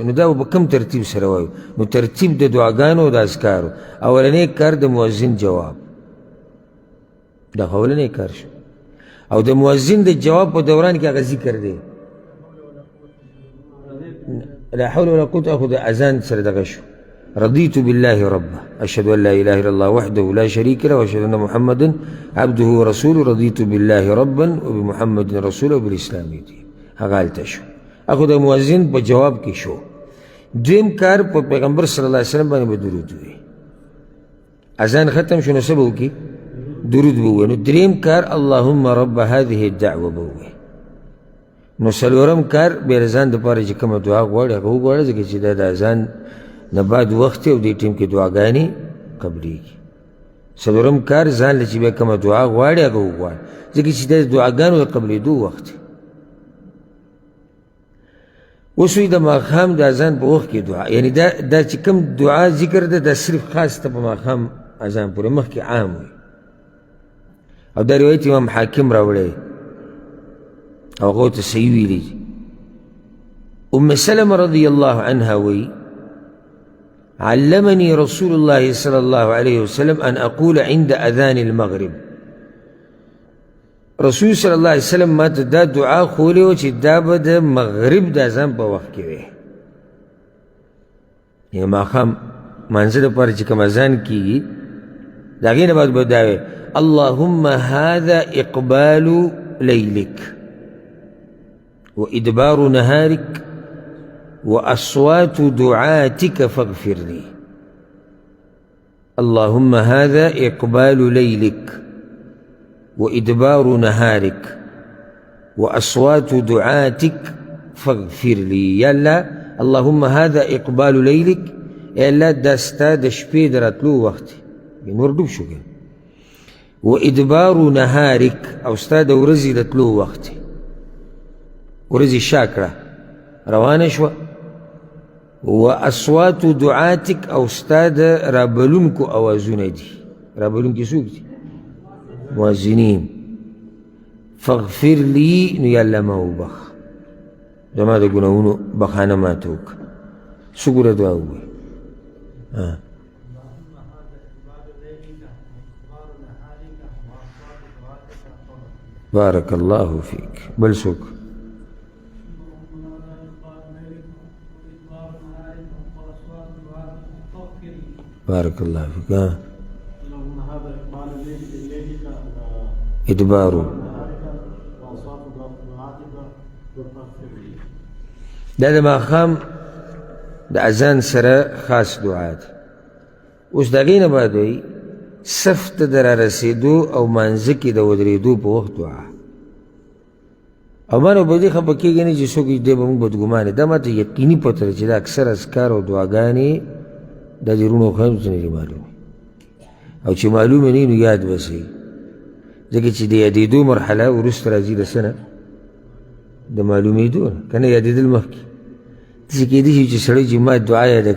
نو دا به کم ترتیب سره وایو؟ نو ترتیب د دعاګانو او د اذکارو. اولنی کار د مؤذن جواب، دا اولنی کار شو. او د مؤذن د جواب په دوران کې هغه ذکر دی لا حول ولا قوة، اخو د اذان سره دغه شو رضيت بالله ربا اشهد ان لا اله الا الله وحده لا شريك له واشهد ان محمدا عبده ورسوله رضيت بالله ربا وبمحمد رسوله وبالاسلام دين. هغه هلته شو، اخو د مؤذن په جواب کې شو. دویم کار په پیغمبر صلی الله علیه وسلم باندې به درود وي. اذان ختم شو نو څه به وکړي؟ درود به ووایي. نو دریم کار اللهم رب هذه الدعوه به ووایي. نو څلورم کار بیا د ځان دپاره چې کومه دعا غواړي هغه وغواړه، ځکه چې دا د اذان نه بعد وخت او دې ټیم کې دعاګانې قبلېږي. څلورم کار ځان له چې بیا کومه دعا غواړي هغه وغواړي، ځکه چې دا د دعاګانو د قبلېدو وخت دی. اوس وایي د ماښام د اذان په وخت کې دعا، یعنې دا چې کوم دعا ذکر ده دا صرف خاص ته په ماښام اذان پورې، مخکې عام وي. او دا روایت امام حاکم راوړی او هغه ورته صحیح ویلي. ام سلمه رضی الله عنها وایي علمني رسول الله صلى الله عليه وسلم أن أقول عند أذان المغرب. رسول صلی الله علیه وسلم ما ته دا دعا خولی و چې دا به د مغرب د اذان په وخت کې وي، یعنې ماښام مانځه دپاره چې کوم اذان کېږي د هغې نه بعد به دا وي اللهم هذا اقبال لیلک وادبار نهارک واصوات دعاتك فاغفر لي. اللهم هذا اقبال ليلك وادبار نهارك واصوات دعاتك فاغفر لي. یا الله اللهم هذا اقبال ليلك، یا الله دا ستا د شپې د راتلو وخت دی، نور ډوب شو که. وادبار نهارك، او ستا د ورځې د تلو وخت دی، ورځې شا کړه روانه شوه. واصوات دعاتك، او ستا د رابلونکو اوازونه دي. رابلونکي څوک دي؟ مؤذنین. فاغفر لي، نو یا الله ما وبخ، زما د ګناهونو بخانه ماته وکړه. څه ګوره دعا ووایي؟ بارک الله فیک. بل څوک؟ بارك الله فيك. اللهم هذا إقبال ليلك إدبار وأصوات دعاتك فاغفر لي. دا د ماښام د اذان سره خاص دعا ده. اوس د هغې نه بعد وایي صف ته د رارسېدو او مانځه کې د ودرېدو په وخت دعا. او ما نو په دې خفه کېږي نه چې څوک دی به موږ بدګمانه، دا ما ته یقیني پته ده چې دا اکثر اذکار او دعاګانې دا د رونو خیرو ته نه دي معلومې، او چې معلومې نه وي نو یاد به سي، ځکه چې د یادېدو مرحله وروسته راځي د څه نه؟ د معلومېدو نه، که نه یادېدل مخکې. داسې کېدای شي چې سړی چې ما دعا یاده